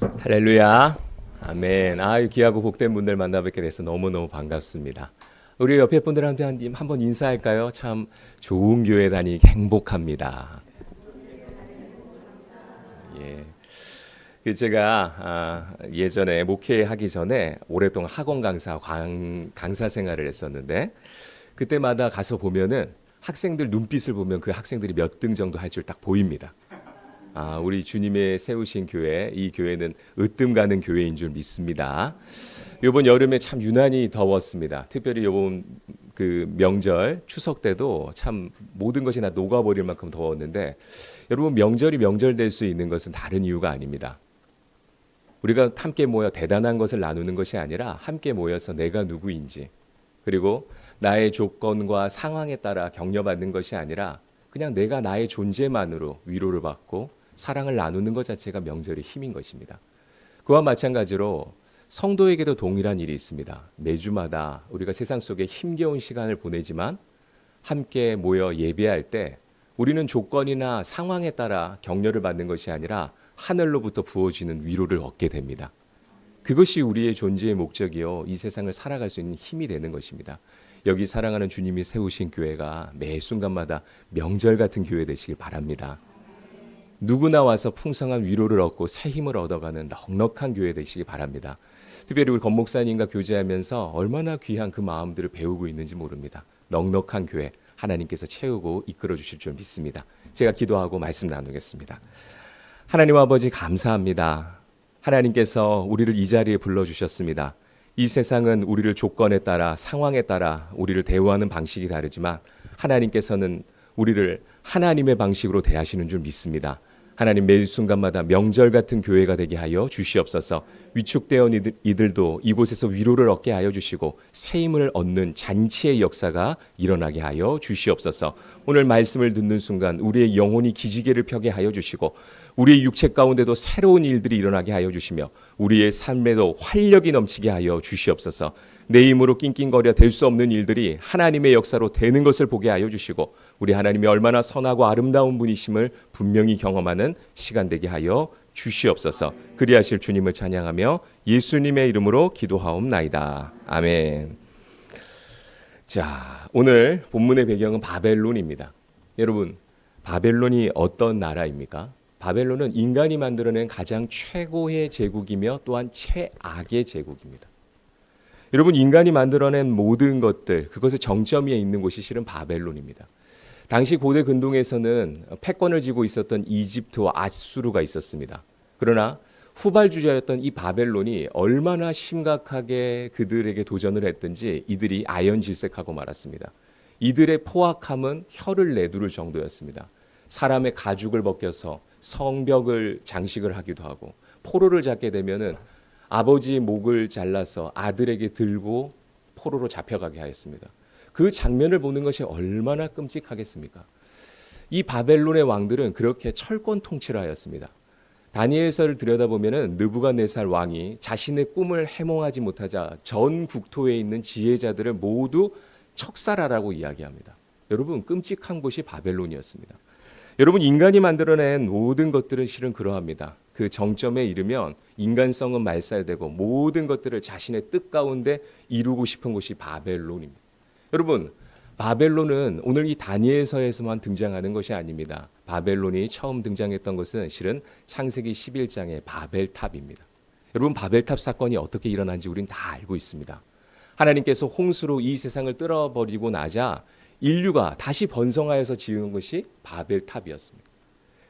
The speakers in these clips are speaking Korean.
할렐루야. 아멘. 귀하고 복된 분들 만나 뵙게 돼서 너무너무 반갑습니다. 우리 옆에 분들한테 한번 인사할까요? 참 좋은 교회 다니기 행복합니다. 예. 제가 예전에 목회하기 전에 오랫동안 학원 강사 생활을 했었는데 그때마다 가서 보면은 학생들 눈빛을 보면 그 학생들이 몇 등 정도 할 줄 딱 보입니다. 우리 주님의 세우신 교회, 이 교회는 으뜸 가는 교회인 줄 믿습니다. 이번 여름에 참 유난히 더웠습니다. 특별히 이번 그 명절, 추석 때도 참 모든 것이 다 녹아버릴 만큼 더웠는데 여러분 명절이 명절 될 수 있는 것은 다른 이유가 아닙니다. 우리가 함께 모여 대단한 것을 나누는 것이 아니라 함께 모여서 내가 누구인지 그리고 나의 조건과 상황에 따라 격려받는 것이 아니라 그냥 내가 나의 존재만으로 위로를 받고 사랑을 나누는 것 자체가 명절의 힘인 것입니다. 그와 마찬가지로 성도에게도 동일한 일이 있습니다. 매주마다 우리가 세상 속에 힘겨운 시간을 보내지만 함께 모여 예배할 때 우리는 조건이나 상황에 따라 격려를 받는 것이 아니라 하늘로부터 부어지는 위로를 얻게 됩니다. 그것이 우리의 존재의 목적이요 이 세상을 살아갈 수 있는 힘이 되는 것입니다. 여기 사랑하는 주님이 세우신 교회가 매 순간마다 명절 같은 교회 되시길 바랍니다. 누구나 와서 풍성한 위로를 얻고 새 힘을 얻어가는 넉넉한 교회 되시기 바랍니다. 특별히 우리 권 목사님과 교제하면서 얼마나 귀한 그 마음들을 배우고 있는지 모릅니다. 넉넉한 교회 하나님께서 채우고 이끌어 주실 줄 믿습니다. 제가 기도하고 말씀 나누겠습니다. 하나님 아버지 감사합니다. 하나님께서 우리를 이 자리에 불러주셨습니다. 이 세상은 우리를 조건에 따라 상황에 따라 우리를 대우하는 방식이 다르지만 하나님께서는 우리를 하나님의 방식으로 대하시는 줄 믿습니다. 하나님 매 순간마다 명절 같은 교회가 되게 하여 주시옵소서. 위축되어 이들도 이곳에서 위로를 얻게 하여 주시고 새 힘을 얻는 잔치의 역사가 일어나게 하여 주시옵소서. 오늘 말씀을 듣는 순간 우리의 영혼이 기지개를 펴게 하여 주시고 우리의 육체 가운데도 새로운 일들이 일어나게 하여 주시며 우리의 삶에도 활력이 넘치게 하여 주시옵소서. 내 힘으로 낑낑거려 될 수 없는 일들이 하나님의 역사로 되는 것을 보게 하여 주시고 우리 하나님이 얼마나 선하고 아름다운 분이심을 분명히 경험하는 시간 되게 하여 주시옵소서. 그리하실 주님을 찬양하며 예수님의 이름으로 기도하옵나이다. 아멘. 자, 오늘 본문의 배경은 바벨론입니다. 여러분, 바벨론이 어떤 나라입니까? 바벨론은 인간이 만들어낸 가장 최고의 제국이며 또한 최악의 제국입니다. 여러분 인간이 만들어낸 모든 것들 그것의 정점 위에 있는 곳이 실은 바벨론입니다. 당시 고대 근동에서는 패권을 쥐고 있었던 이집트와 아수르가 있었습니다. 그러나 후발주자였던 이 바벨론이 얼마나 심각하게 그들에게 도전을 했든지 이들이 아연질색하고 말았습니다. 이들의 포악함은 혀를 내두를 정도였습니다. 사람의 가죽을 벗겨서 성벽을 장식을 하기도 하고 포로를 잡게 되면은 아버지의 목을 잘라서 아들에게 들고 포로로 잡혀가게 하였습니다. 그 장면을 보는 것이 얼마나 끔찍하겠습니까? 이 바벨론의 왕들은 그렇게 철권 통치를 하였습니다. 다니엘서를 들여다보면 느부갓네살 왕이 자신의 꿈을 해몽하지 못하자 전 국토에 있는 지혜자들을 모두 척살하라고 이야기합니다. 여러분 끔찍한 곳이 바벨론이었습니다. 여러분 인간이 만들어낸 모든 것들은 실은 그러합니다. 그 정점에 이르면 인간성은 말살되고 모든 것들을 자신의 뜻 가운데 이루고 싶은 곳이 바벨론입니다. 여러분 바벨론은 오늘 이 다니엘서에서만 등장하는 것이 아닙니다. 바벨론이 처음 등장했던 것은 실은 창세기 11장의 바벨탑입니다. 여러분 바벨탑 사건이 어떻게 일어난지 우리는 다 알고 있습니다. 하나님께서 홍수로 이 세상을 뚫어버리고 나자 인류가 다시 번성하여서 지은 것이 바벨탑이었습니다.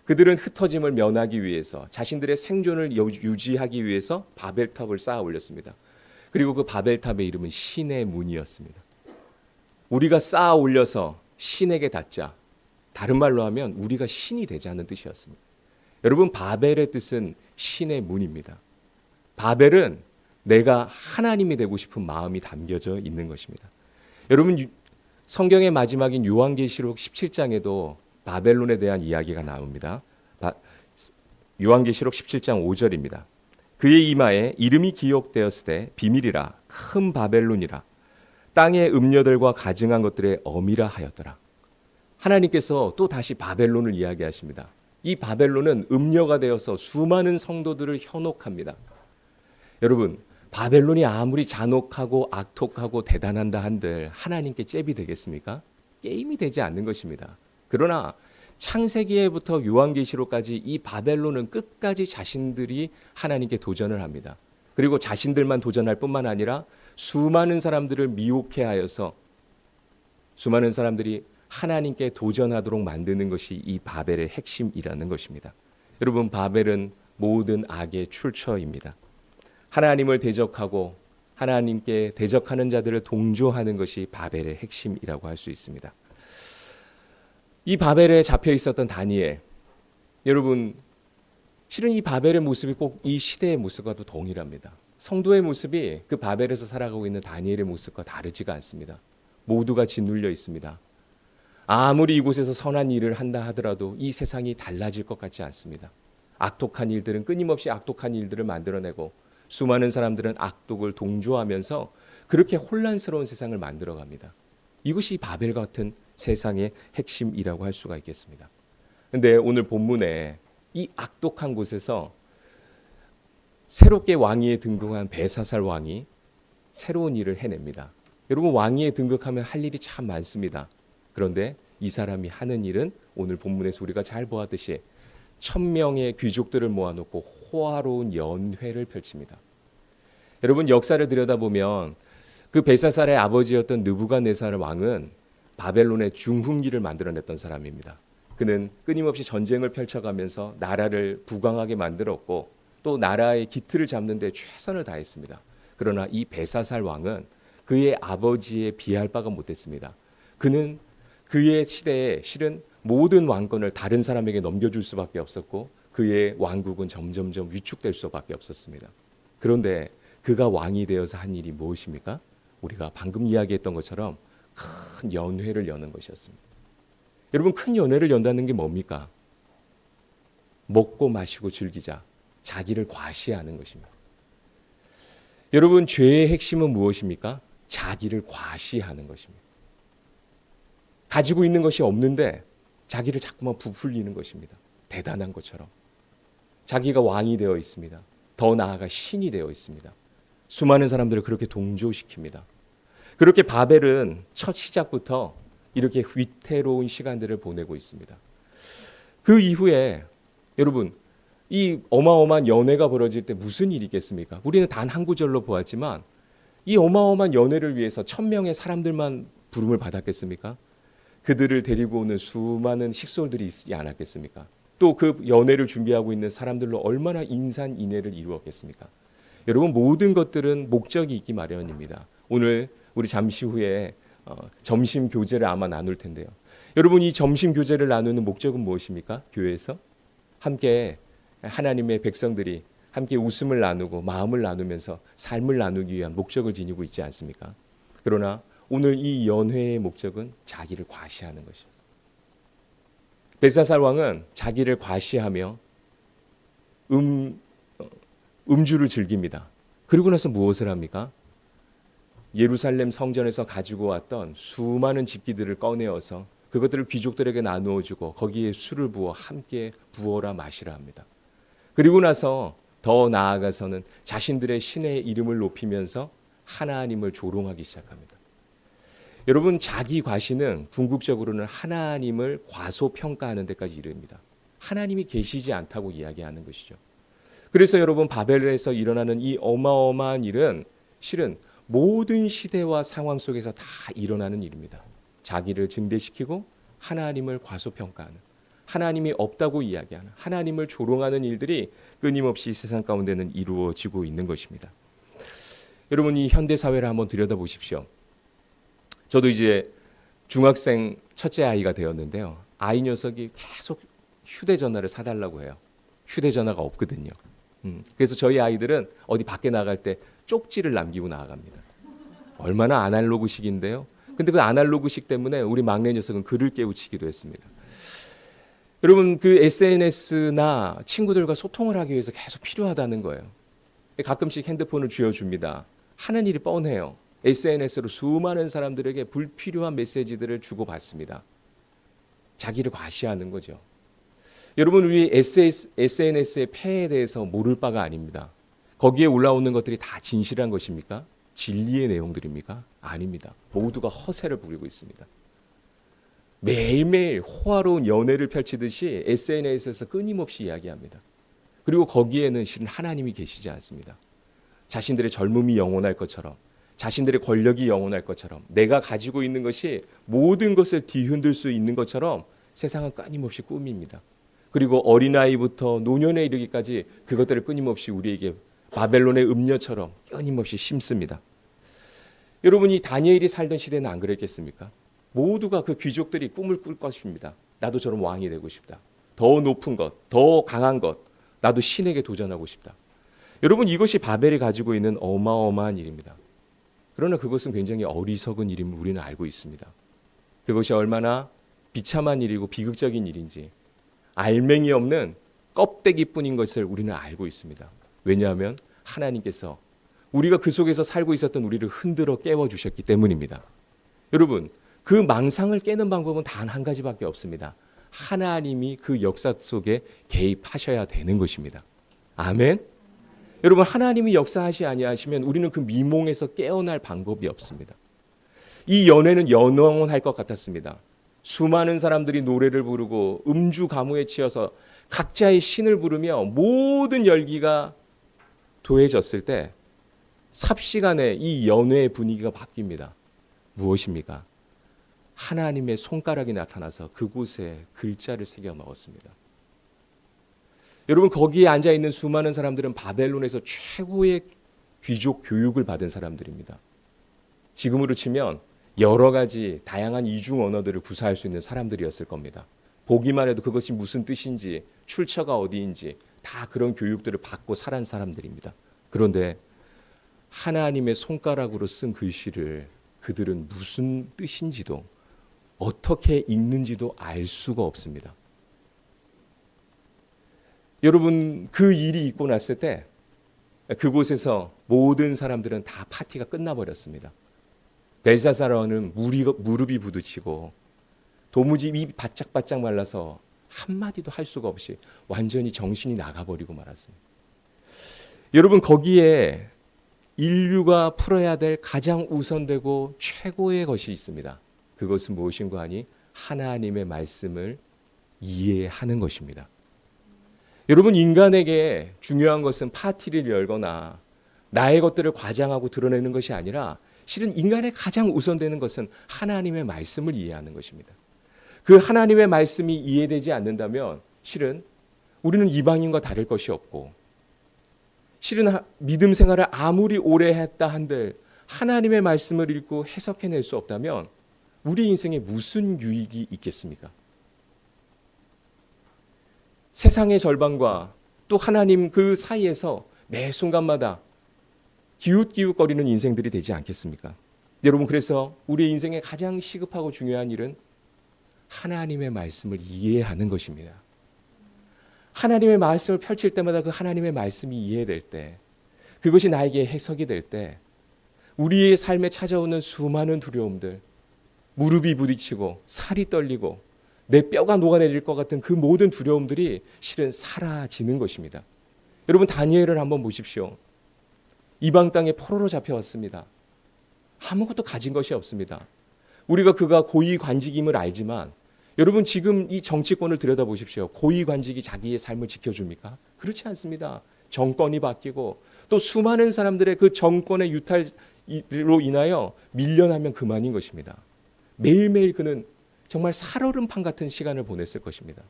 그들은 흩어짐을 면하기 위해서 자신들의 생존을 유지하기 위해서 바벨탑을 쌓아 올렸습니다. 그리고 그 바벨탑의 이름은 신의 문이었습니다. 우리가 쌓아 올려서 신에게 닿자 다른 말로 하면 우리가 신이 되자는 뜻이었습니다. 여러분 바벨의 뜻은 신의 문입니다. 바벨은 내가 하나님이 되고 싶은 마음이 담겨져 있는 것입니다. 여러분 성경의 마지막인 요한계시록 17장에도 바벨론에 대한 이야기가 나옵니다. 요한계시록 17장 5절입니다. 그의 이마에 이름이 기록되었을 때 비밀이라 큰 바벨론이라 땅의 음녀들과 가증한 것들의 어미라 하였더라. 하나님께서 또 다시 바벨론을 이야기하십니다. 이 바벨론은 음녀가 되어서 수많은 성도들을 현혹합니다. 여러분, 바벨론이 아무리 잔혹하고 악독하고 대단한다 한들 하나님께 잽이 되겠습니까? 게임이 되지 않는 것입니다. 그러나 창세기에부터 요한계시록까지 이 바벨론은 끝까지 자신들이 하나님께 도전을 합니다. 그리고 자신들만 도전할 뿐만 아니라 수많은 사람들을 미혹해 하여서 수많은 사람들이 하나님께 도전하도록 만드는 것이 이 바벨의 핵심이라는 것입니다. 여러분, 바벨은 모든 악의 출처입니다. 하나님을 대적하고 하나님께 대적하는 자들을 동조하는 것이 바벨의 핵심이라고 할 수 있습니다. 이 바벨에 잡혀 있었던 다니엘, 여러분, 실은 이 바벨의 모습이 꼭 이 시대의 모습과도 동일합니다. 성도의 모습이 그 바벨에서 살아가고 있는 다니엘의 모습과 다르지가 않습니다. 모두가 짓눌려 있습니다. 아무리 이곳에서 선한 일을 한다 하더라도 이 세상이 달라질 것 같지 않습니다. 악독한 일들은 끊임없이 악독한 일들을 만들어내고 수많은 사람들은 악독을 동조하면서 그렇게 혼란스러운 세상을 만들어갑니다. 이것이 바벨 같은 세상의 핵심이라고 할 수가 있겠습니다. 그런데 오늘 본문에 이 악독한 곳에서 새롭게 왕위에 등극한 벨사살 왕이 새로운 일을 해냅니다. 여러분, 왕위에 등극하면 할 일이 참 많습니다. 그런데 이 사람이 하는 일은 오늘 본문에서 우리가 잘 보았듯이 1000명의 귀족들을 모아놓고 호화로운 연회를 펼칩니다. 여러분, 역사를 들여다보면 그 벨사살의 아버지였던 느부갓네살 왕은 바벨론의 중흥기를 만들어냈던 사람입니다. 그는 끊임없이 전쟁을 펼쳐가면서 나라를 부강하게 만들었고 또 나라의 기틀을 잡는 데 최선을 다했습니다. 그러나 이 벨사살 왕은 그의 아버지에 비할 바가 못했습니다. 그는 그의 시대에 실은 모든 왕권을 다른 사람에게 넘겨줄 수밖에 없었고 그의 왕국은 점점점 위축될 수밖에 없었습니다. 그런데 그가 왕이 되어서 한 일이 무엇입니까? 우리가 방금 이야기했던 것처럼 큰 연회를 여는 것이었습니다. 여러분, 큰 연회를 연다는 게 뭡니까? 먹고 마시고 즐기자, 자기를 과시하는 것입니다. 여러분, 죄의 핵심은 무엇입니까? 자기를 과시하는 것입니다. 가지고 있는 것이 없는데 자기를 자꾸만 부풀리는 것입니다. 대단한 것처럼. 자기가 왕이 되어 있습니다. 더 나아가 신이 되어 있습니다. 수많은 사람들을 그렇게 동조시킵니다. 그렇게 바벨은 첫 시작부터 이렇게 위태로운 시간들을 보내고 있습니다. 그 이후에 여러분, 이 어마어마한 연회가 벌어질 때 무슨 일이 있겠습니까? 우리는 단 한 구절로 보았지만 이 어마어마한 연회를 위해서 1000명의 사람들만 부름을 받았겠습니까? 그들을 데리고 오는 수많은 식솔들이 있지 않았겠습니까? 또 그 연회를 준비하고 있는 사람들로 얼마나 인산인해를 이루었겠습니까? 여러분, 모든 것들은 목적이 있기 마련입니다. 오늘 우리 잠시 후에 점심 교제를 아마 나눌 텐데요. 여러분, 이 점심 교제를 나누는 목적은 무엇입니까? 교회에서 함께 하나님의 백성들이 함께 웃음을 나누고 마음을 나누면서 삶을 나누기 위한 목적을 지니고 있지 않습니까? 그러나 오늘 이 연회의 목적은 자기를 과시하는 것이었어요. 벨사살 왕은 자기를 과시하며 음주를 즐깁니다. 그리고 나서 무엇을 합니까? 예루살렘 성전에서 가지고 왔던 수많은 집기들을 꺼내어서 그것들을 귀족들에게 나누어 주고 거기에 술을 부어 함께 부어라 마시라 합니다. 그리고 나서 더 나아가서는 자신들의 신의 이름을 높이면서 하나님을 조롱하기 시작합니다. 여러분, 자기 과시는 궁극적으로는 하나님을 과소평가하는 데까지 이릅니다. 하나님이 계시지 않다고 이야기하는 것이죠. 그래서 여러분, 바벨에서 일어나는 이 어마어마한 일은 실은 모든 시대와 상황 속에서 다 일어나는 일입니다. 자기를 증대시키고 하나님을 과소평가하는, 하나님이 없다고 이야기하는, 하나님을 조롱하는 일들이 끊임없이 세상 가운데는 이루어지고 있는 것입니다. 여러분, 이 현대 사회를 한번 들여다보십시오. 저도 이제 중학생 첫째 아이가 되었는데요. 아이 녀석이 계속 휴대전화를 사달라고 해요. 휴대전화가 없거든요. 그래서 저희 아이들은 어디 밖에 나갈 때 쪽지를 남기고 나갑니다. 얼마나 아날로그식인데요. 근데 그 아날로그식 때문에 우리 막내 녀석은 글을 깨우치기도 했습니다. 여러분, 그 SNS나 친구들과 소통을 하기 위해서 계속 필요하다는 거예요. 가끔씩 핸드폰을 쥐어줍니다. 하는 일이 뻔해요. SNS로 수많은 사람들에게 불필요한 메시지들을 주고받습니다. 자기를 과시하는 거죠. 여러분 우리 SNS의 폐해에 대해서 모를 바가 아닙니다. 거기에 올라오는 것들이 다 진실한 것입니까? 진리의 내용들입니까? 아닙니다. 모두가 허세를 부리고 있습니다. 매일매일 호화로운 연애를 펼치듯이 SNS에서 끊임없이 이야기합니다. 그리고 거기에는 실은 하나님이 계시지 않습니다. 자신들의 젊음이 영원할 것처럼, 자신들의 권력이 영원할 것처럼, 내가 가지고 있는 것이 모든 것을 뒤흔들 수 있는 것처럼 세상은 끊임없이 꾸밉니다. 그리고 어린아이부터 노년에 이르기까지 그것들을 끊임없이 우리에게 바벨론의 음녀처럼 끊임없이 심습니다. 여러분이 다니엘이 살던 시대는 안 그랬겠습니까? 모두가 그 귀족들이 꿈을 꿀 것입니다. 나도 저런 왕이 되고 싶다. 더 높은 것, 더 강한 것, 나도 신에게 도전하고 싶다. 여러분 이것이 바벨이 가지고 있는 어마어마한 일입니다. 그러나 그것은 굉장히 어리석은 일임을 우리는 알고 있습니다. 그것이 얼마나 비참한 일이고 비극적인 일인지 알맹이 없는 껍데기뿐인 것을 우리는 알고 있습니다. 왜냐하면 하나님께서 우리가 그 속에서 살고 있었던 우리를 흔들어 깨워주셨기 때문입니다. 여러분 그 망상을 깨는 방법은 단 한 가지밖에 없습니다. 하나님이 그 역사 속에 개입하셔야 되는 것입니다. 아멘. 여러분 하나님이 역사하시 아니하시면 우리는 그 미몽에서 깨어날 방법이 없습니다. 이 연회는 영원할 것 같았습니다. 수많은 사람들이 노래를 부르고 음주 가무에 치여서 각자의 신을 부르며 모든 열기가 도해졌을 때 삽시간에 이 연회의 분위기가 바뀝니다. 무엇입니까? 하나님의 손가락이 나타나서 그곳에 글자를 새겨 넣었습니다. 여러분 거기에 앉아있는 수많은 사람들은 바벨론에서 최고의 귀족 교육을 받은 사람들입니다. 지금으로 치면 여러 가지 다양한 이중 언어들을 구사할 수 있는 사람들이었을 겁니다. 보기만 해도 그것이 무슨 뜻인지 출처가 어디인지 다 그런 교육들을 받고 살은 사람들입니다. 그런데 하나님의 손가락으로 쓴 글씨를 그들은 무슨 뜻인지도 어떻게 읽는지도 알 수가 없습니다. 여러분 그 일이 있고 났을 때 그곳에서 모든 사람들은 다 파티가 끝나버렸습니다. 벨사사라는 무릎이 부딪히고 도무지 입이 바짝바짝 말라서 한마디도 할 수가 없이 완전히 정신이 나가버리고 말았습니다. 여러분 거기에 인류가 풀어야 될 가장 우선되고 최고의 것이 있습니다. 그것은 무엇인가 하니 하나님의 말씀을 이해하는 것입니다. 여러분 인간에게 중요한 것은 파티를 열거나 나의 것들을 과장하고 드러내는 것이 아니라 실은 인간의 가장 우선되는 것은 하나님의 말씀을 이해하는 것입니다. 그 하나님의 말씀이 이해되지 않는다면 실은 우리는 이방인과 다를 것이 없고 실은 믿음 생활을 아무리 오래 했다 한들 하나님의 말씀을 읽고 해석해낼 수 없다면 우리 인생에 무슨 유익이 있겠습니까? 세상의 절반과 또 하나님 그 사이에서 매 순간마다 기웃기웃거리는 인생들이 되지 않겠습니까? 여러분 그래서 우리의 인생에 가장 시급하고 중요한 일은 하나님의 말씀을 이해하는 것입니다. 하나님의 말씀을 펼칠 때마다 그 하나님의 말씀이 이해될 때 그것이 나에게 해석이 될 때 우리의 삶에 찾아오는 수많은 두려움들 무릎이 부딪히고 살이 떨리고 내 뼈가 녹아내릴 것 같은 그 모든 두려움들이 실은 사라지는 것입니다. 여러분 다니엘을 한번 보십시오. 이방 땅에 포로로 잡혀왔습니다. 아무것도 가진 것이 없습니다. 우리가 그가 고위관직임을 알지만 여러분 지금 이 정치권을 들여다보십시오. 고위관직이 자기의 삶을 지켜줍니까? 그렇지 않습니다. 정권이 바뀌고 또 수많은 사람들의 그 정권의 유탈로 인하여 밀려나면 그만인 것입니다. 매일매일 그는 정말 살얼음판 같은 시간을 보냈을 것입니다.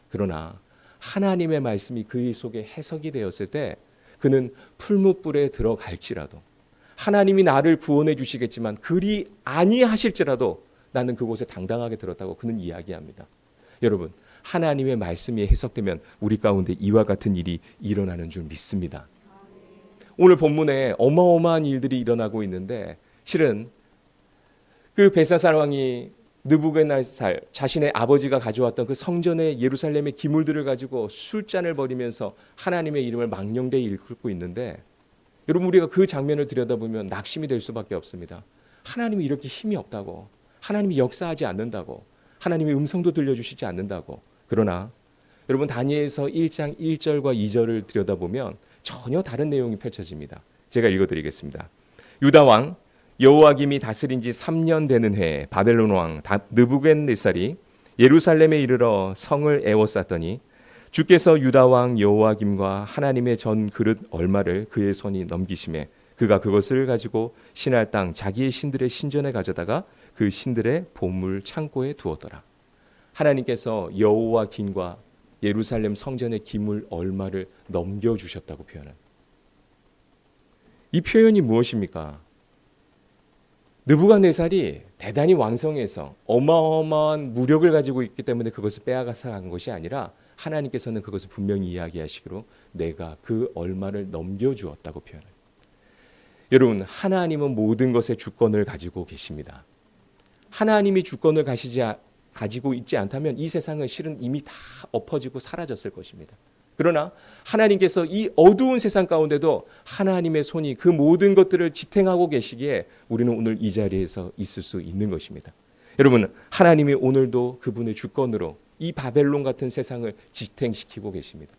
그러나 하나님의 말씀이 그의 속에 해석이 되었을 때 그는 풀무불에 들어갈지라도 하나님이 나를 구원해 주시겠지만 그리 아니하실지라도 나는 그곳에 당당하게 들었다고 그는 이야기합니다. 여러분 하나님의 말씀이 해석되면 우리 가운데 이와 같은 일이 일어나는 줄 믿습니다. 오늘 본문에 어마어마한 일들이 일어나고 있는데 실은 그 벨사살 왕이 느부갓네살 자신의 아버지가 가져왔던 그 성전의 예루살렘의 기물들을 가지고 술잔을 벌이면서 하나님의 이름을 망령되이 일컫고 있는데 여러분 우리가 그 장면을 들여다보면 낙심이 될 수밖에 없습니다. 하나님이 이렇게 힘이 없다고, 하나님이 역사하지 않는다고, 하나님이 음성도 들려주시지 않는다고. 그러나 여러분 다니엘서 1장 1절과 2절을 들여다보면 전혀 다른 내용이 펼쳐집니다. 제가 읽어드리겠습니다. 유다 왕 여호와김이 다스린 지 3년 되는 해에 바벨론 왕 느부갓네살이 예루살렘에 이르러 성을 에워쌌더니 주께서 유다 왕 여호와김과 하나님의 전 그릇 얼마를 그의 손이 넘기심에 그가 그것을 가지고 신할 땅 자기의 신들의 신전에 가져다가 그 신들의 보물 창고에 두었더라. 하나님께서 여호와김과 예루살렘 성전의 기물 얼마를 넘겨주셨다고 표현한 이 표현이 무엇입니까? 느부갓네살이 대단히 왕성해서 어마어마한 무력을 가지고 있기 때문에 그것을 빼앗아 간 것이 아니라 하나님께서는 그것을 분명히 이야기하시기로 내가 그 얼마를 넘겨주었다고 표현해요. 여러분, 하나님은 모든 것의 주권을 가지고 계십니다. 하나님이 주권을 가지고 있지 않다면 이 세상은 실은 이미 다 엎어지고 사라졌을 것입니다. 그러나 하나님께서 이 어두운 세상 가운데도 하나님의 손이 그 모든 것들을 지탱하고 계시기에 우리는 오늘 이 자리에서 있을 수 있는 것입니다. 여러분, 하나님이 오늘도 그분의 주권으로 이 바벨론 같은 세상을 지탱시키고 계십니다.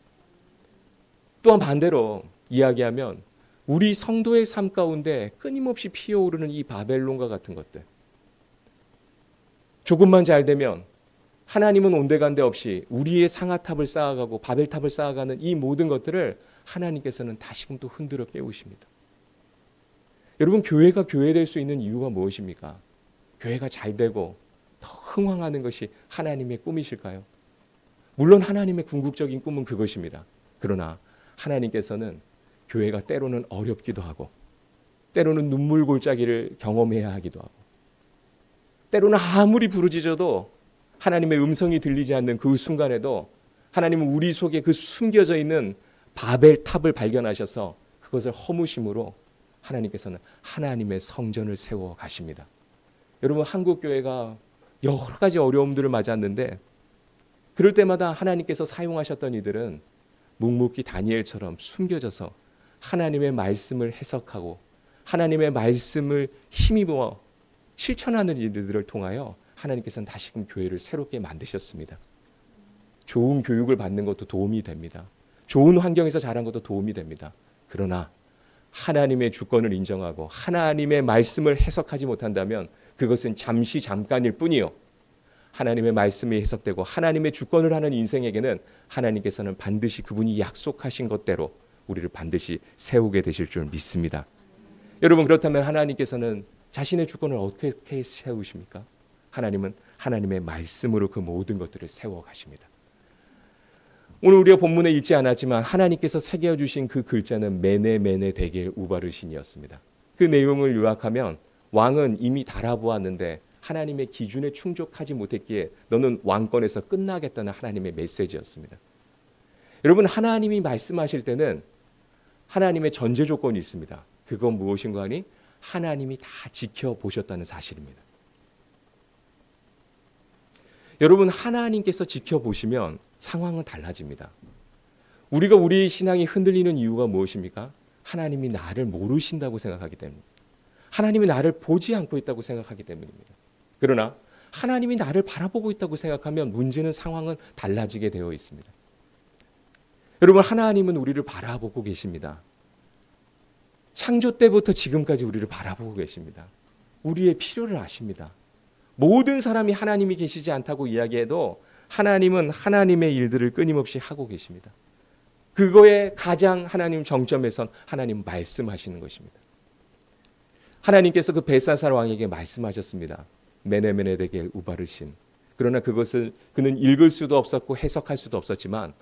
또한 반대로 이야기하면 우리 성도의 삶 가운데 끊임없이 피어오르는 이 바벨론과 같은 것들, 조금만 잘 되면 하나님은 온데간데 없이 우리의 상아탑을 쌓아가고 바벨탑을 쌓아가는 이 모든 것들을 하나님께서는 다시금 또 흔들어 깨우십니다. 여러분, 교회가 교회될 수 있는 이유가 무엇입니까? 교회가 잘 되고 더 흥왕하는 것이 하나님의 꿈이실까요? 물론 하나님의 궁극적인 꿈은 그것입니다. 그러나 하나님께서는 교회가 때로는 어렵기도 하고 때로는 눈물 골짜기를 경험해야 하기도 하고 때로는 아무리 부르짖어도 하나님의 음성이 들리지 않는 그 순간에도 하나님은 우리 속에 그 숨겨져 있는 바벨탑을 발견하셔서 그것을 허무심으로 하나님께서는 하나님의 성전을 세워 가십니다. 여러분, 한국교회가 여러 가지 어려움들을 맞았는데 그럴 때마다 하나님께서 사용하셨던 이들은 묵묵히 다니엘처럼 숨겨져서 하나님의 말씀을 해석하고 하나님의 말씀을 힘입어 실천하는 이들을 통하여 하나님께서는 다시금 교회를 새롭게 만드셨습니다. 좋은 교육을 받는 것도 도움이 됩니다. 좋은 환경에서 자란 것도 도움이 됩니다. 그러나 하나님의 주권을 인정하고 하나님의 말씀을 해석하지 못한다면 그것은 잠깐일 뿐이요. 하나님의 말씀이 해석되고 하나님의 주권을 하는 인생에게는 하나님께서는 반드시 그분이 약속하신 것대로 우리를 반드시 세우게 되실 줄 믿습니다. 여러분, 그렇다면 하나님께서는 자신의 주권을 어떻게 세우십니까? 하나님은 하나님의 말씀으로 그 모든 것들을 세워 가십니다. 오늘 우리가 본문에 읽지 않았지만 하나님께서 새겨주신 그 글자는 메네 데겔 우바르신이었습니다. 그 내용을 요약하면 왕은 이미 달아보았는데 하나님의 기준에 충족하지 못했기에 너는 왕권에서 끝나겠다는 하나님의 메시지였습니다. 여러분, 하나님이 말씀하실 때는 하나님의 전제 조건이 있습니다. 그건 무엇인가 하니 하나님이 다 지켜보셨다는 사실입니다. 여러분, 하나님께서 지켜보시면 상황은 달라집니다. 우리가 우리의 신앙이 흔들리는 이유가 무엇입니까? 하나님이 나를 모르신다고 생각하기 때문입니다. 하나님이 나를 보지 않고 있다고 생각하기 때문입니다. 그러나 하나님이 나를 바라보고 있다고 생각하면 문제는 상황은 달라지게 되어 있습니다. 여러분, 하나님은 우리를 바라보고 계십니다. 창조 때부터 지금까지 우리를 바라보고 계십니다. 우리의 필요를 아십니다. 모든 사람이 하나님이 계시지 않다고 이야기해도 하나님은 하나님의 일들을 끊임없이 하고 계십니다. 그거에 가장 하나님 정점에선 하나님 말씀하시는 것입니다. 하나님께서 그 벨사살 왕에게 말씀하셨습니다. 메네 데겔 우바르신. 그러나 그것을 그는 읽을 수도 없었고 해석할 수도 없었지만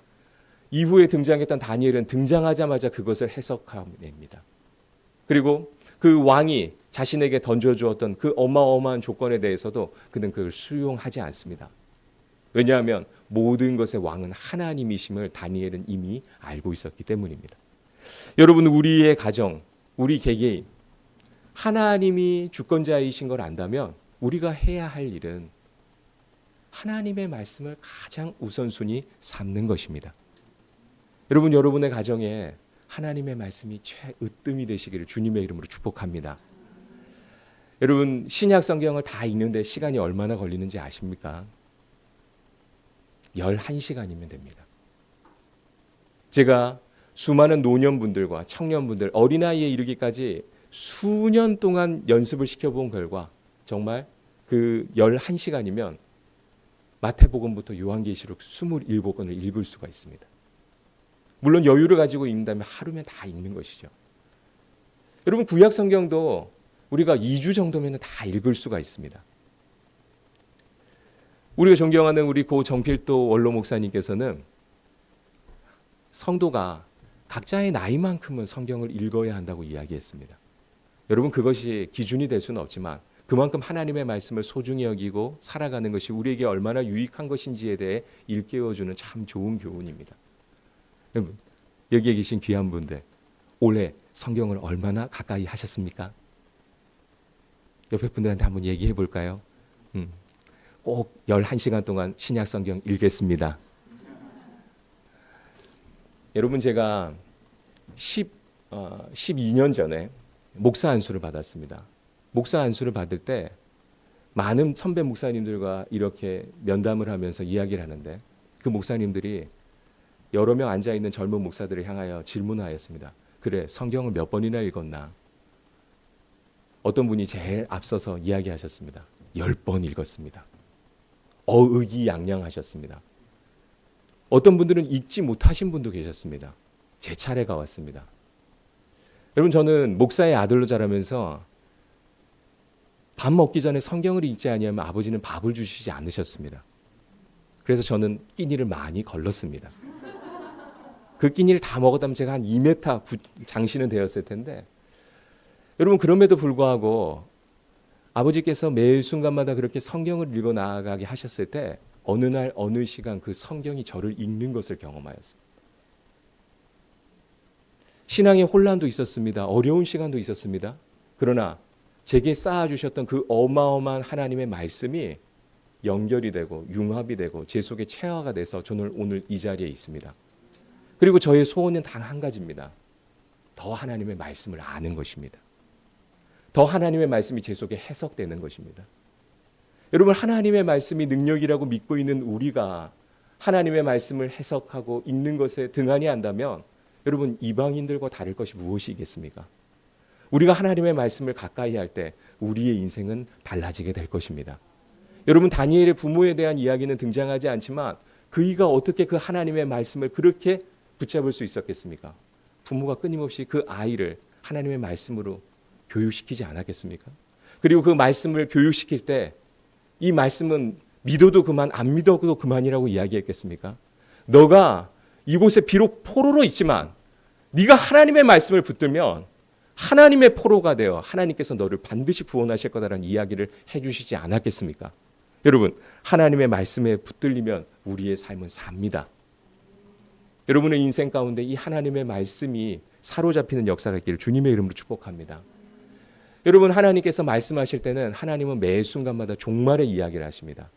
이후에 등장했던 다니엘은 등장하자마자 그것을 해석합니다. 그리고 그 왕이 자신에게 던져주었던 그 어마어마한 조건에 대해서도 그는 그걸 수용하지 않습니다. 왜냐하면 모든 것의 왕은 하나님이심을 다니엘은 이미 알고 있었기 때문입니다. 여러분, 우리의 가정, 우리 개개인 하나님이 주권자이신 걸 안다면 우리가 해야 할 일은 하나님의 말씀을 가장 우선순위 삼는 것입니다. 여러분, 여러분의 가정에 하나님의 말씀이 최으뜸이 되시기를 주님의 이름으로 축복합니다. 여러분, 신약 성경을 다 읽는데 시간이 얼마나 걸리는지 아십니까? 11시간이면 됩니다. 제가 수많은 노년분들과 청년분들, 어린아이에 이르기까지 수년 동안 연습을 시켜본 결과 정말 그 11시간이면 마태복음부터 요한계시록 27권을 읽을 수가 있습니다. 물론 여유를 가지고 읽는다면 하루면 다 읽는 것이죠. 여러분 구약 성경도 우리가 2주 정도면 다 읽을 수가 있습니다. 우리가 존경하는 우리 고 정필도 원로 목사님께서는 성도가 각자의 나이만큼은 성경을 읽어야 한다고 이야기했습니다. 여러분 그것이 기준이 될 수는 없지만 그만큼 하나님의 말씀을 소중히 여기고 살아가는 것이 우리에게 얼마나 유익한 것인지에 대해 일깨워주는 참 좋은 교훈입니다. 여러분 여기에 계신 귀한 분들 올해 성경을 얼마나 가까이 하셨습니까? 옆에 분들한테 한번 얘기해 볼까요? 꼭 11시간 동안 신약 성경 읽겠습니다. 여러분 제가 12년 전에 목사 안수를 받았습니다. 목사 안수를 받을 때 많은 선배 목사님들과 이렇게 면담을 하면서 이야기를 하는데 그 목사님들이 여러 명 앉아있는 젊은 목사들을 향하여 질문하였습니다. 그래 성경을 몇 번이나 읽었나? 어떤 분이 제일 앞서서 이야기하셨습니다. 10번 읽었습니다. 의기양양하셨습니다. 어떤 분들은 읽지 못하신 분도 계셨습니다. 제 차례가 왔습니다. 여러분 저는 목사의 아들로 자라면서 밥 먹기 전에 성경을 읽지 아니하면 아버지는 밥을 주시지 않으셨습니다. 그래서 저는 끼니를 많이 걸렀습니다. 그 끼니를 다 먹었다면 제가 한 2m 장신은 되었을 텐데 여러분 그럼에도 불구하고 아버지께서 매 순간마다 그렇게 성경을 읽어 나아가게 하셨을 때 어느 날 어느 시간 그 성경이 저를 읽는 것을 경험하였습니다. 신앙의 혼란도 있었습니다. 어려운 시간도 있었습니다. 그러나 제게 쌓아주셨던 그 어마어마한 하나님의 말씀이 연결이 되고 융합이 되고 제 속에 체화가 돼서 저는 오늘 이 자리에 있습니다. 그리고 저의 소원은 단 한 가지입니다. 더 하나님의 말씀을 아는 것입니다. 더 하나님의 말씀이 제 속에 해석되는 것입니다. 여러분 하나님의 말씀이 능력이라고 믿고 있는 우리가 하나님의 말씀을 해석하고 읽는 것에 등한히 한다면 여러분 이방인들과 다를 것이 무엇이겠습니까? 우리가 하나님의 말씀을 가까이 할 때 우리의 인생은 달라지게 될 것입니다. 여러분 다니엘의 부모에 대한 이야기는 등장하지 않지만 그이가 어떻게 그 하나님의 말씀을 그렇게 붙잡을 수 있었겠습니까? 부모가 끊임없이 그 아이를 하나님의 말씀으로 교육시키지 않았겠습니까? 그리고 그 말씀을 교육시킬 때 이 말씀은 믿어도 그만 안 믿어도 그만이라고 이야기했겠습니까? 너가 이곳에 비록 포로로 있지만 네가 하나님의 말씀을 붙들면 하나님의 포로가 되어 하나님께서 너를 반드시 구원하실 거다라는 이야기를 해주시지 않았겠습니까? 여러분 하나님의 말씀에 붙들리면 우리의 삶은 삽니다. 여러분의 인생 가운데 이 하나님의 말씀이 사로잡히는 역사가 있기를 주님의 이름으로 축복합니다. 여러분 하나님께서 말씀하실 때는 하나님은 매 순간마다 종말의 이야기를 하십니다.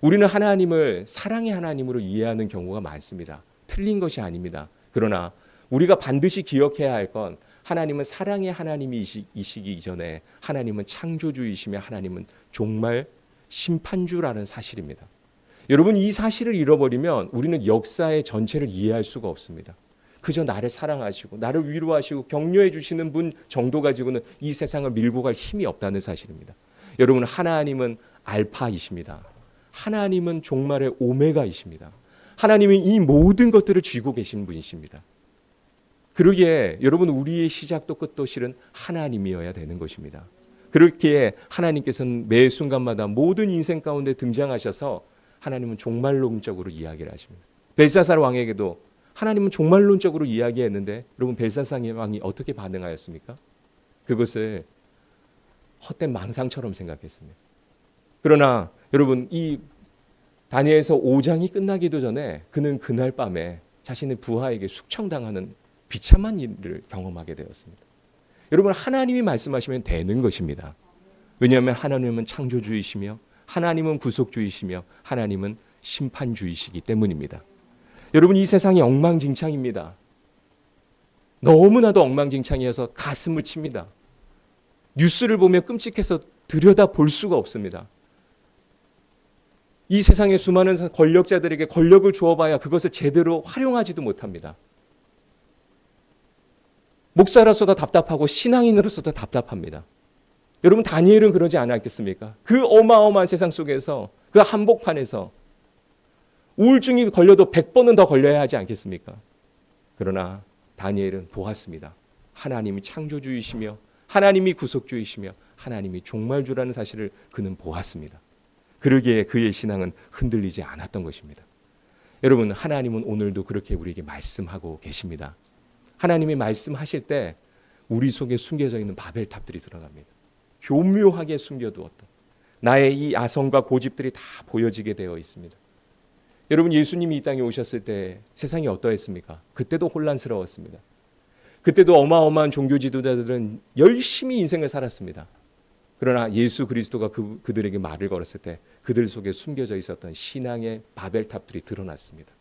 우리는 하나님을 사랑의 하나님으로 이해하는 경우가 많습니다. 틀린 것이 아닙니다. 그러나 우리가 반드시 기억해야 할 건 하나님은 사랑의 하나님이시기 이전에 하나님은 창조주이시며 하나님은 종말 심판주라는 사실입니다. 여러분 이 사실을 잃어버리면 우리는 역사의 전체를 이해할 수가 없습니다. 그저 나를 사랑하시고 나를 위로하시고 격려해 주시는 분 정도 가지고는 이 세상을 밀고 갈 힘이 없다는 사실입니다. 여러분 하나님은 알파이십니다. 하나님은 종말의 오메가이십니다. 하나님은 이 모든 것들을 쥐고 계신 분이십니다. 그러기에 여러분 우리의 시작도 끝도 실은 하나님이어야 되는 것입니다. 그렇기에 하나님께서는 매 순간마다 모든 인생 가운데 등장하셔서 하나님은 종말론적으로 이야기를 하십니다. 벨사살 왕에게도 하나님은 종말론적으로 이야기했는데 여러분 벨사살 왕이 어떻게 반응하였습니까? 그것을 헛된 망상처럼 생각했습니다. 그러나 여러분 이 다니엘서 5장이 끝나기도 전에 그는 그날 밤에 자신의 부하에게 숙청당하는 비참한 일을 경험하게 되었습니다. 여러분 하나님이 말씀하시면 되는 것입니다. 왜냐하면 하나님은 창조주이시며 하나님은 구속주이시며 하나님은 심판주이시기 때문입니다. 여러분 이 세상이 엉망진창입니다. 너무나도 엉망진창이어서 가슴을 칩니다. 뉴스를 보면 끔찍해서 들여다볼 수가 없습니다. 이 세상의 수많은 권력자들에게 권력을 주어봐야 그것을 제대로 활용하지도 못합니다. 목사로서도 답답하고 신앙인으로서도 답답합니다. 여러분 다니엘은 그러지 않았겠습니까? 그 어마어마한 세상 속에서 그 한복판에서 우울증이 걸려도 100번은 더 걸려야 하지 않겠습니까? 그러나 다니엘은 보았습니다. 하나님이 창조주이시며 하나님이 구속주이시며 하나님이 종말주라는 사실을 그는 보았습니다. 그러기에 그의 신앙은 흔들리지 않았던 것입니다. 여러분 하나님은 오늘도 그렇게 우리에게 말씀하고 계십니다. 하나님이 말씀하실 때 우리 속에 숨겨져 있는 바벨탑들이 드러납니다. 교묘하게 숨겨두었던 나의 이 아성과 고집들이 다 보여지게 되어 있습니다. 여러분 예수님이 이 땅에 오셨을 때 세상이 어떠했습니까? 그때도 혼란스러웠습니다. 그때도 어마어마한 종교 지도자들은 열심히 인생을 살았습니다. 그러나 예수 그리스도가 그들에게 말을 걸었을 때 그들 속에 숨겨져 있었던 신앙의 바벨탑들이 드러났습니다.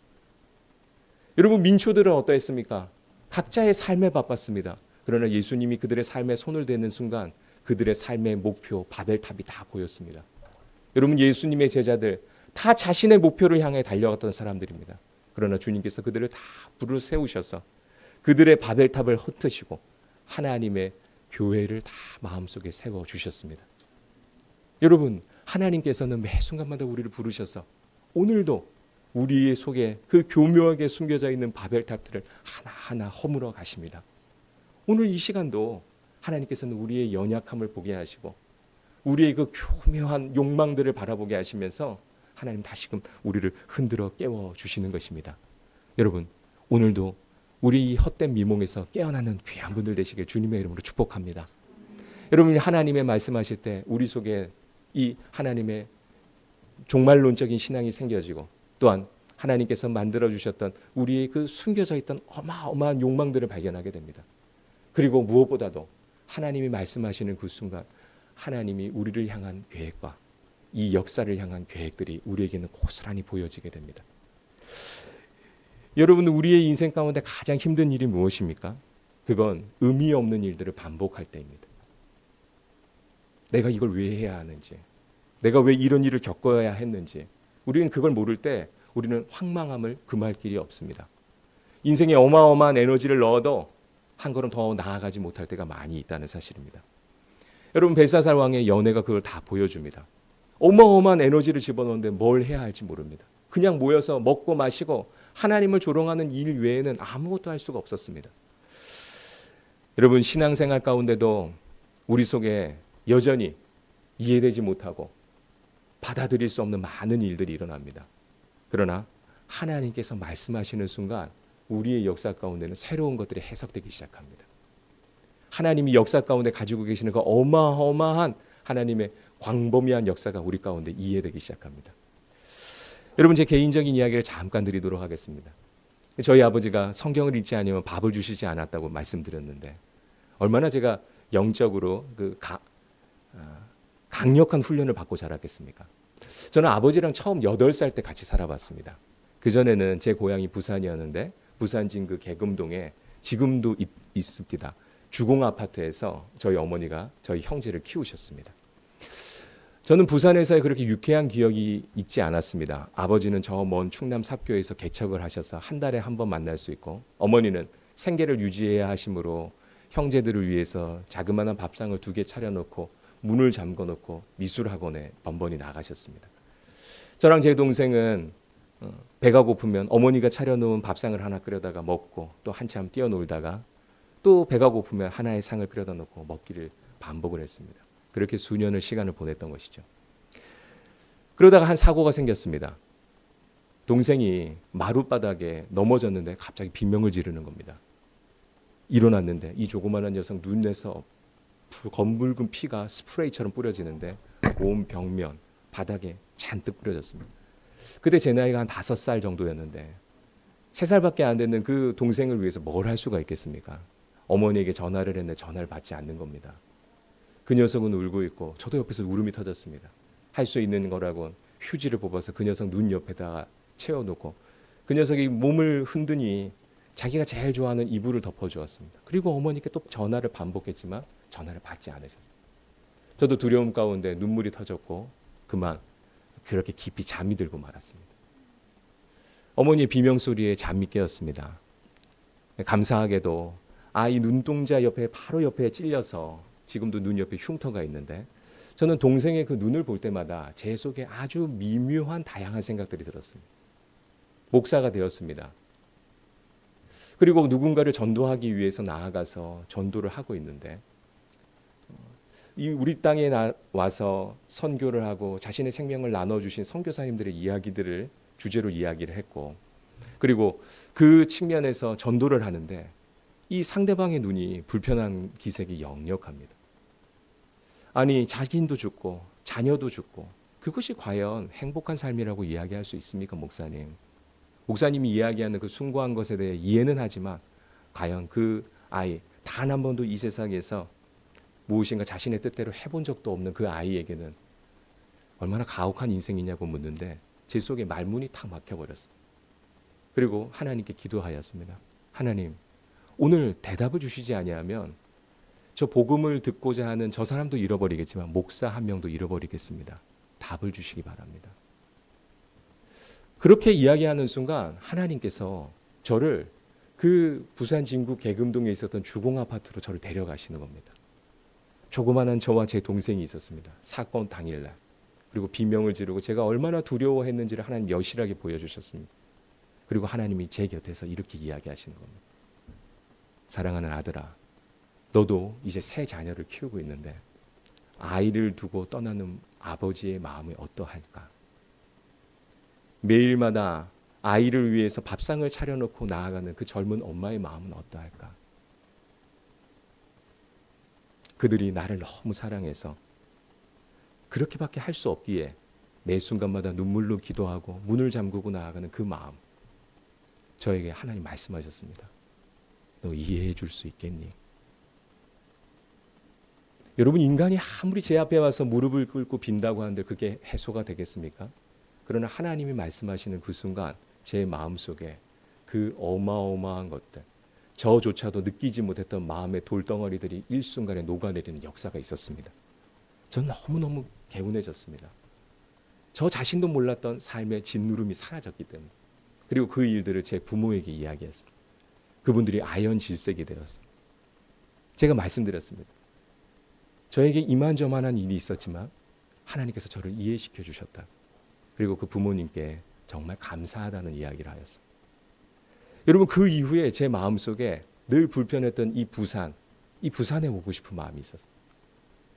여러분 민초들은 어떠했습니까? 각자의 삶에 바빴습니다. 그러나 예수님이 그들의 삶에 손을 대는 순간 그들의 삶의 목표 바벨탑이 다 보였습니다. 여러분 예수님의 제자들 다 자신의 목표를 향해 달려갔던 사람들입니다. 그러나 주님께서 그들을 다 부르 세우셔서 그들의 바벨탑을 흩으시고 하나님의 교회를 다 마음속에 세워주셨습니다. 여러분 하나님께서는 매 순간마다 우리를 부르셔서 오늘도 우리의 속에 그 교묘하게 숨겨져 있는 바벨탑들을 하나하나 허물어 가십니다. 오늘 이 시간도 하나님께서는 우리의 연약함을 보게 하시고 우리의 그 교묘한 욕망들을 바라보게 하시면서 하나님 다시금 우리를 흔들어 깨워주시는 것입니다. 여러분 오늘도 우리 이 헛된 미몽에서 깨어나는 귀한 분들 되시길 주님의 이름으로 축복합니다. 여러분이 하나님의 말씀하실 때 우리 속에 이 하나님의 종말론적인 신앙이 생겨지고 또한 하나님께서 만들어주셨던 우리의 그 숨겨져 있던 어마어마한 욕망들을 발견하게 됩니다. 그리고 무엇보다도 하나님이 말씀하시는 그 순간 하나님이 우리를 향한 계획과 이 역사를 향한 계획들이 우리에게는 고스란히 보여지게 됩니다. 여러분 우리의 인생 가운데 가장 힘든 일이 무엇입니까? 그건 의미 없는 일들을 반복할 때입니다. 내가 이걸 왜 해야 하는지, 내가 왜 이런 일을 겪어야 했는지 우리는 그걸 모를 때 우리는 황망함을 금할 길이 없습니다. 인생에 어마어마한 에너지를 넣어도 한 걸음 더 나아가지 못할 때가 많이 있다는 사실입니다. 여러분 벨사살 왕의 연애가 그걸 다 보여줍니다. 어마어마한 에너지를 집어넣는데 뭘 해야 할지 모릅니다. 그냥 모여서 먹고 마시고 하나님을 조롱하는 일 외에는 아무것도 할 수가 없었습니다. 여러분 신앙생활 가운데도 우리 속에 여전히 이해되지 못하고 받아들일 수 없는 많은 일들이 일어납니다. 그러나 하나님께서 말씀하시는 순간 우리의 역사 가운데는 새로운 것들이 해석되기 시작합니다. 하나님이 역사 가운데 가지고 계시는 그 어마어마한 하나님의 광범위한 역사가 우리 가운데 이해되기 시작합니다. 여러분 제 개인적인 이야기를 잠깐 드리도록 하겠습니다. 저희 아버지가 성경을 읽지 않으면 밥을 주시지 않았다고 말씀드렸는데 얼마나 제가 영적으로 강력한 훈련을 받고 자랐겠습니까? 저는 아버지랑 처음 8살 때 같이 살아봤습니다. 그전에는 제 고향이 부산이었는데 부산 진구 계금동에 지금도 있습니다. 주공 아파트에서 저희 어머니가 저희 형제를 키우셨습니다. 저는 부산에서의 그렇게 유쾌한 기억이 있지 않았습니다. 아버지는 저 먼 충남 삽교에서 개척을 하셔서 한 달에 한 번 만날 수 있고 어머니는 생계를 유지해야 하시므로 형제들을 위해서 자그마한 밥상을 2개 차려놓고 문을 잠궈놓고 미술학원에 번번이 나가셨습니다. 저랑 제 동생은 배가 고프면 어머니가 차려놓은 밥상을 하나 끓여다가 먹고 또 한참 뛰어놀다가 또 배가 고프면 하나의 상을 끓여다 놓고 먹기를 반복을 했습니다. 그렇게 수년을 시간을 보냈던 것이죠. 그러다가 한 사고가 생겼습니다. 동생이 마룻바닥에 넘어졌는데 갑자기 비명을 지르는 겁니다. 일어났는데 이 조그마한 녀석 눈에서 검붉은 피가 스프레이처럼 뿌려지는데 온 벽면 바닥에 잔뜩 뿌려졌습니다. 그때 제 나이가 한 5살 정도였는데 3살밖에 안 되는 그 동생을 위해서 뭘 할 수가 있겠습니까? 어머니에게 전화를 했는데 전화를 받지 않는 겁니다. 그 녀석은 울고 있고 저도 옆에서 울음이 터졌습니다. 할 수 있는 거라고 휴지를 뽑아서 그 녀석 눈 옆에다가 채워놓고 그 녀석이 몸을 흔드니 자기가 제일 좋아하는 이불을 덮어주었습니다. 그리고 어머니께 또 전화를 반복했지만 전화를 받지 않으셨어요. 저도 두려움 가운데 눈물이 터졌고 그만 그렇게 깊이 잠이 들고 말았습니다. 어머니의 비명소리에 잠이 깨었습니다. 감사하게도 아이 눈동자 옆에 바로 옆에 찔려서 지금도 눈 옆에 흉터가 있는데 저는 동생의 그 눈을 볼 때마다 제 속에 아주 미묘한 다양한 생각들이 들었습니다. 목사가 되었습니다. 그리고 누군가를 전도하기 위해서 나아가서 전도를 하고 있는데 이 우리 땅에 와서 선교를 하고 자신의 생명을 나눠주신 선교사님들의 이야기들을 주제로 이야기를 했고 그리고 그 측면에서 전도를 하는데 이 상대방의 눈이 불편한 기색이 역력합니다. 아니 자신도 죽고 자녀도 죽고 그것이 과연 행복한 삶이라고 이야기할 수 있습니까, 목사님? 목사님이 이야기하는 그 숭고한 것에 대해 이해는 하지만 과연 그 아이 단 한 번도 이 세상에서 무엇인가 자신의 뜻대로 해본 적도 없는 그 아이에게는 얼마나 가혹한 인생이냐고 묻는데 제 속에 말문이 탁 막혀버렸습니다. 그리고 하나님께 기도하였습니다. 하나님, 오늘 대답을 주시지 아니하면 저 복음을 듣고자 하는 저 사람도 잃어버리겠지만 목사 한 명도 잃어버리겠습니다. 답을 주시기 바랍니다. 그렇게 이야기하는 순간 하나님께서 저를 그 부산 진구 계금동에 있었던 주공 아파트로 저를 데려가시는 겁니다. 조그마한 저와 제 동생이 있었습니다. 사건 당일날. 그리고 비명을 지르고 제가 얼마나 두려워했는지를 하나님 여실하게 보여주셨습니다. 그리고 하나님이 제 곁에서 이렇게 이야기하시는 겁니다. 사랑하는 아들아, 너도 이제 새 자녀를 키우고 있는데 아이를 두고 떠나는 아버지의 마음이 어떠할까? 매일마다 아이를 위해서 밥상을 차려놓고 나아가는 그 젊은 엄마의 마음은 어떠할까? 그들이 나를 너무 사랑해서 그렇게밖에 할 수 없기에 매 순간마다 눈물로 기도하고 문을 잠그고 나아가는 그 마음. 저에게 하나님 말씀하셨습니다. 너 이해해 줄 수 있겠니? 여러분, 인간이 아무리 제 앞에 와서 무릎을 꿇고 빈다고 하는데 그게 해소가 되겠습니까? 그러나 하나님이 말씀하시는 그 순간 제 마음속에 그 어마어마한 것들, 저조차도 느끼지 못했던 마음의 돌덩어리들이 일순간에 녹아내리는 역사가 있었습니다. 전 너무너무 개운해졌습니다. 저 자신도 몰랐던 삶의 짓누름이 사라졌기 때문에. 그리고 그 일들을 제 부모에게 이야기했습니다. 그분들이 아연질색이 되었습니다. 제가 말씀드렸습니다. 저에게 이만저만한 일이 있었지만 하나님께서 저를 이해시켜 주셨다. 그리고 그 부모님께 정말 감사하다는 이야기를 하였습니다. 여러분, 그 이후에 제 마음속에 늘 불편했던 이 부산에 오고 싶은 마음이 있었어요.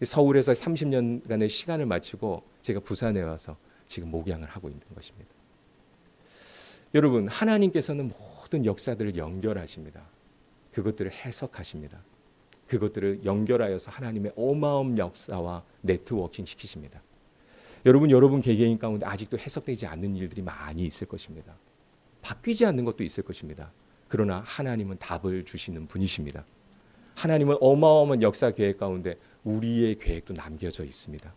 서울에서 30년간의 시간을 마치고 제가 부산에 와서 지금 목양을 하고 있는 것입니다. 여러분, 하나님께서는 모든 역사들을 연결하십니다. 그것들을 해석하십니다. 그것들을 연결하여서 하나님의 어마어마한 역사와 네트워킹 시키십니다. 여러분 개개인 가운데 아직도 해석되지 않는 일들이 많이 있을 것입니다. 바뀌지 않는 것도 있을 것입니다. 그러나 하나님은 답을 주시는 분이십니다. 하나님은 어마어마한 역사 계획 가운데 우리의 계획도 남겨져 있습니다.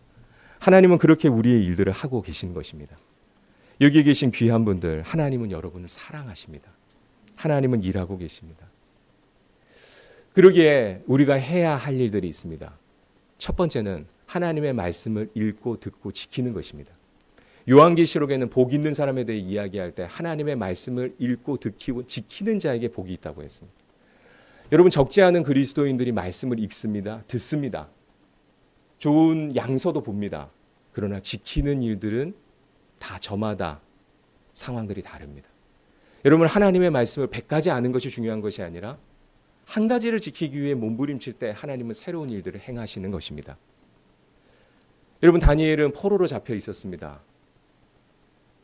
하나님은 그렇게 우리의 일들을 하고 계신 것입니다. 여기에 계신 귀한 분들, 하나님은 여러분을 사랑하십니다. 하나님은 일하고 계십니다. 그러기에 우리가 해야 할 일들이 있습니다. 첫 번째는 하나님의 말씀을 읽고 듣고 지키는 것입니다. 요한계시록에는 복 있는 사람에 대해 이야기할 때 하나님의 말씀을 읽고 듣고 지키는 자에게 복이 있다고 했습니다. 여러분, 적지 않은 그리스도인들이 말씀을 읽습니다. 듣습니다. 좋은 양서도 봅니다. 그러나 지키는 일들은 다 저마다 상황들이 다릅니다. 여러분, 하나님의 말씀을 100가지 아는 것이 중요한 것이 아니라 한 가지를 지키기 위해 몸부림칠 때 하나님은 새로운 일들을 행하시는 것입니다. 여러분, 다니엘은 포로로 잡혀 있었습니다.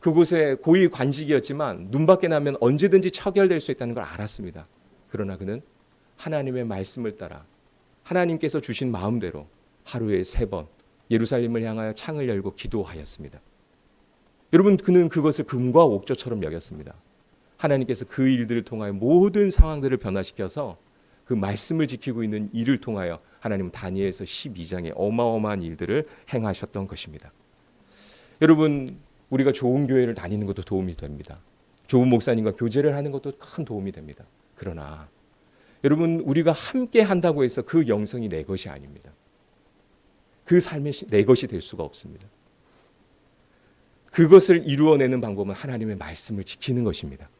그곳에 고위 관직이었지만 눈 밖에 나면 언제든지 처결될 수 있다는 걸 알았습니다. 그러나 그는 하나님의 말씀을 따라 하나님께서 주신 마음대로 하루에 3번 예루살렘을 향하여 창을 열고 기도하였습니다. 여러분, 그는 그것을 금과 옥조처럼 여겼습니다. 하나님께서 그 일들을 통하여 모든 상황들을 변화시켜서 그 말씀을 지키고 있는 일을 통하여 하나님은 다니엘서 12장에 어마어마한 일들을 행하셨던 것입니다. 여러분, 우리가 좋은 교회를 다니는 것도 도움이 됩니다. 좋은 목사님과 교제를 하는 것도 큰 도움이 됩니다. 그러나 여러분, 우리가 함께 한다고 해서 그 영성이 내 것이 아닙니다. 그 삶이 내 것이 될 수가 없습니다. 그것을 이루어내는 방법은 하나님의 말씀을 지키는 것입니다.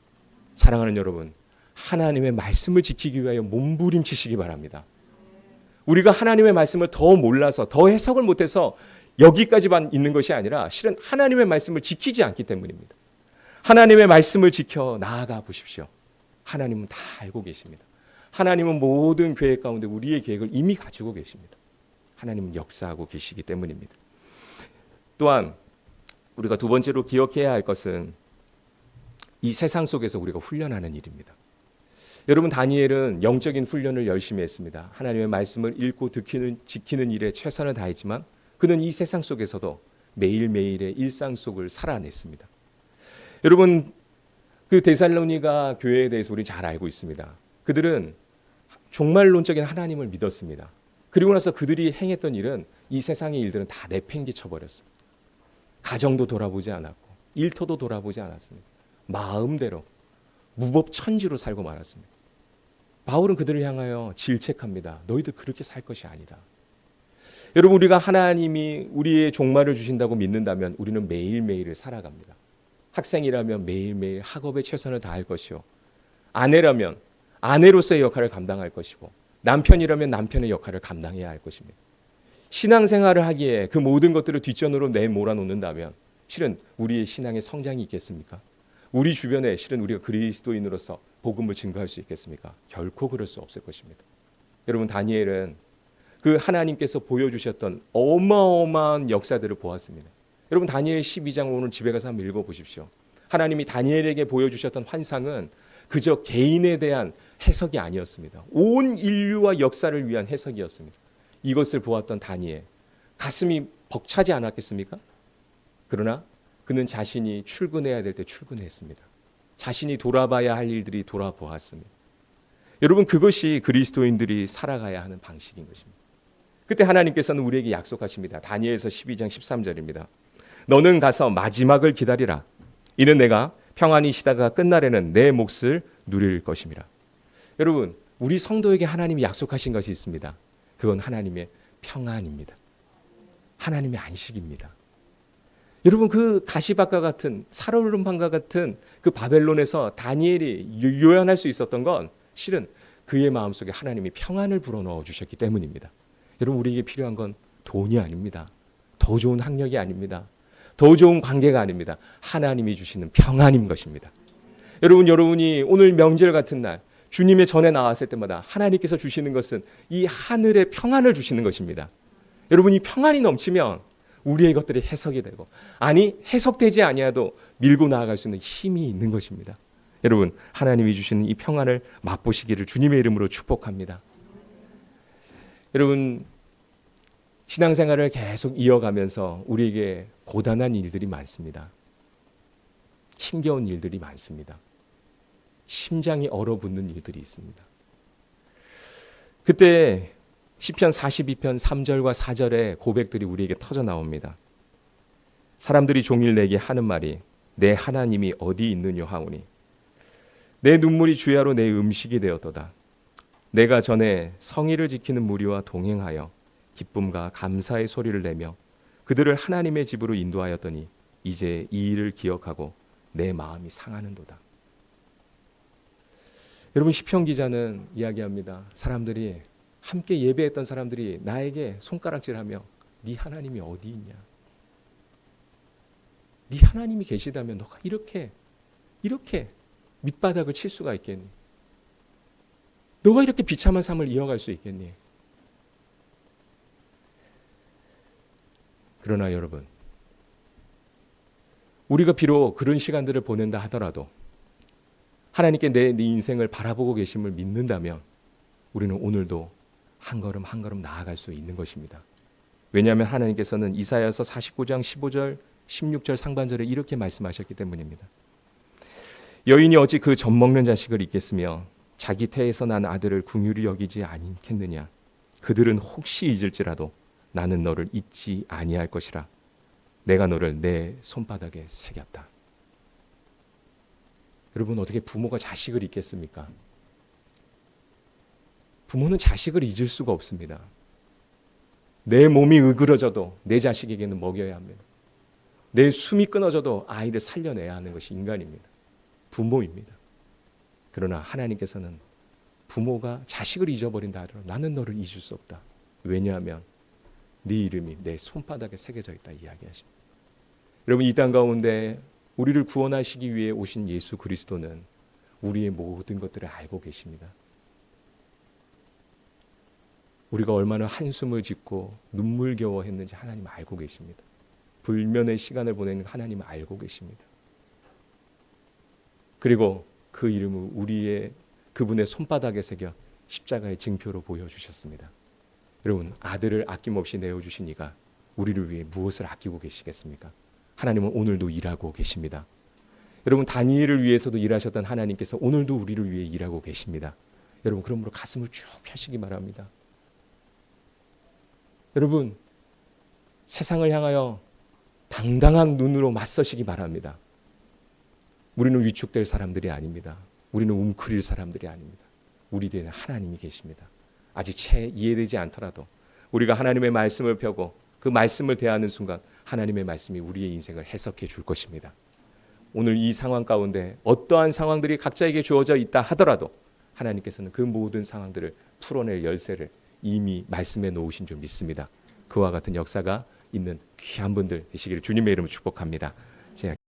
사랑하는 여러분, 하나님의 말씀을 지키기 위하여 몸부림치시기 바랍니다. 우리가 하나님의 말씀을 더 몰라서 더 해석을 못해서 여기까지만 있는 것이 아니라 실은 하나님의 말씀을 지키지 않기 때문입니다. 하나님의 말씀을 지켜 나아가 보십시오. 하나님은 다 알고 계십니다. 하나님은 모든 계획 가운데 우리의 계획을 이미 가지고 계십니다. 하나님은 역사하고 계시기 때문입니다. 또한 우리가 두 번째로 기억해야 할 것은 이 세상 속에서 우리가 훈련하는 일입니다. 여러분, 다니엘은 영적인 훈련을 열심히 했습니다. 하나님의 말씀을 읽고 지키는 일에 최선을 다했지만 그는 이 세상 속에서도 매일매일의 일상 속을 살아냈습니다. 여러분, 그 데살로니가 교회에 대해서 우리 잘 알고 있습니다. 그들은 종말론적인 하나님을 믿었습니다. 그리고 나서 그들이 행했던 일은 이 세상의 일들은 다 내팽개쳐 버렸어요. 가정도 돌아보지 않았고 일터도 돌아보지 않았습니다. 마음대로 무법천지로 살고 말았습니다. 바울은 그들을 향하여 질책합니다. 너희들 그렇게 살 것이 아니다. 여러분, 우리가 하나님이 우리의 종말을 주신다고 믿는다면 우리는 매일매일을 살아갑니다. 학생이라면 매일매일 학업에 최선을 다할 것이요, 아내라면 아내로서의 역할을 감당할 것이고, 남편이라면 남편의 역할을 감당해야 할 것입니다. 신앙생활을 하기에 그 모든 것들을 뒷전으로 내몰아 놓는다면 실은 우리의 신앙의 성장이 있겠습니까? 우리 주변에 실은 우리가 그리스도인으로서 복음을 증거할 수 있겠습니까? 결코 그럴 수 없을 것입니다. 여러분, 다니엘은 그 하나님께서 보여주셨던 어마어마한 역사들을 보았습니다. 여러분, 다니엘 12장 오늘 집에 가서 한번 읽어보십시오. 하나님이 다니엘에게 보여주셨던 환상은 그저 개인에 대한 해석이 아니었습니다. 온 인류와 역사를 위한 해석이었습니다. 이것을 보았던 다니엘, 가슴이 벅차지 않았겠습니까? 그러나 그는 자신이 출근해야 될 때 출근했습니다. 자신이 돌아봐야 할 일들이 돌아보았습니다. 여러분, 그것이 그리스도인들이 살아가야 하는 방식인 것입니다. 그때 하나님께서는 우리에게 약속하십니다. 다니엘서 12장 13절입니다. 너는 가서 마지막을 기다리라. 이는 내가 평안히 쉬다가 끝날에는 내 몫을 누릴 것임이라. 여러분, 우리 성도에게 하나님이 약속하신 것이 있습니다. 그건 하나님의 평안입니다. 하나님의 안식입니다. 여러분, 그 가시밭과 같은 살얼음판과 같은 그 바벨론에서 다니엘이 요연할 수 있었던 건 실은 그의 마음속에 하나님이 평안을 불어넣어 주셨기 때문입니다. 여러분, 우리에게 필요한 건 돈이 아닙니다. 더 좋은 학력이 아닙니다. 더 좋은 관계가 아닙니다. 하나님이 주시는 평안인 것입니다. 여러분이 오늘 명절 같은 날 주님의 전에 나왔을 때마다 하나님께서 주시는 것은 이 하늘의 평안을 주시는 것입니다. 여러분, 이 평안이 넘치면 우리의 것들이 해석이 되고, 아니 해석되지 아니하도 밀고 나아갈 수 있는 힘이 있는 것입니다. 여러분, 하나님이 주시는 이 평안을 맛보시기를 주님의 이름으로 축복합니다. 여러분, 신앙생활을 계속 이어가면서 우리에게 고단한 일들이 많습니다. 힘겨운 일들이 많습니다. 심장이 얼어붙는 일들이 있습니다. 그때 시편 42편 3절과 4절의 고백들이 우리에게 터져 나옵니다. 사람들이 종일 내게 하는 말이 내 하나님이 어디 있느냐 하오니 내 눈물이 주야로 내 음식이 되었도다. 내가 전에 성의를 지키는 무리와 동행하여 기쁨과 감사의 소리를 내며 그들을 하나님의 집으로 인도하였더니 이제 이 일을 기억하고 내 마음이 상하는도다. 여러분, 시편 기자는 이야기합니다. 사람들이 함께 예배했던 사람들이 나에게 손가락질하며 네 하나님이 어디 있냐? 네 하나님이 계시다면 너가 이렇게 밑바닥을 칠 수가 있겠니? 너가 이렇게 비참한 삶을 이어갈 수 있겠니? 그러나 여러분, 우리가 비록 그런 시간들을 보낸다 하더라도 하나님께 내 인생을 바라보고 계심을 믿는다면 우리는 오늘도 한 걸음 한 걸음 나아갈 수 있는 것입니다. 왜냐하면 하나님께서는 이사야서 49장 15절 16절 상반절에 이렇게 말씀하셨기 때문입니다. 여인이 어찌 그 젖먹는 자식을 잊겠으며 자기 태에서 난 아들을 긍휼히 여기지 않겠느냐. 그들은 혹시 잊을지라도 나는 너를 잊지 아니할 것이라. 내가 너를 내 손바닥에 새겼다. 여러분, 어떻게 부모가 자식을 잊겠습니까? 부모는 자식을 잊을 수가 없습니다. 내 몸이 으그러져도 내 자식에게는 먹여야 합니다. 내 숨이 끊어져도 아이를 살려내야 하는 것이 인간입니다. 부모입니다. 그러나 하나님께서는 부모가 자식을 잊어버린다 하더라도 나는 너를 잊을 수 없다. 왜냐하면 네 이름이 내 손바닥에 새겨져 있다 이야기하십니다. 여러분, 이 땅 가운데 우리를 구원하시기 위해 오신 예수 그리스도는 우리의 모든 것들을 알고 계십니다. 우리가 얼마나 한숨을 짓고 눈물겨워했는지 하나님 알고 계십니다. 불면의 시간을 보내는 하나님을 알고 계십니다. 그리고 그 이름을 그분의 손바닥에 새겨 십자가의 증표로 보여주셨습니다. 여러분, 아들을 아낌없이 내어주신 이가 우리를 위해 무엇을 아끼고 계시겠습니까? 하나님은 오늘도 일하고 계십니다. 여러분, 다니엘을 위해서도 일하셨던 하나님께서 오늘도 우리를 위해 일하고 계십니다. 여러분, 그러므로 가슴을 쭉 펴시기 바랍니다. 여러분, 세상을 향하여 당당한 눈으로 맞서시기 바랍니다. 우리는 위축될 사람들이 아닙니다. 우리는 웅크릴 사람들이 아닙니다. 우리 뒤에는 하나님이 계십니다. 아직 채 이해되지 않더라도 우리가 하나님의 말씀을 펴고 그 말씀을 대하는 순간 하나님의 말씀이 우리의 인생을 해석해 줄 것입니다. 오늘 이 상황 가운데 어떠한 상황들이 각자에게 주어져 있다 하더라도 하나님께서는 그 모든 상황들을 풀어낼 열쇠를 이미 말씀해 놓으신 줄 믿습니다. 그와 같은 역사가 있는 귀한 분들 되시기를 주님의 이름으로 축복합니다.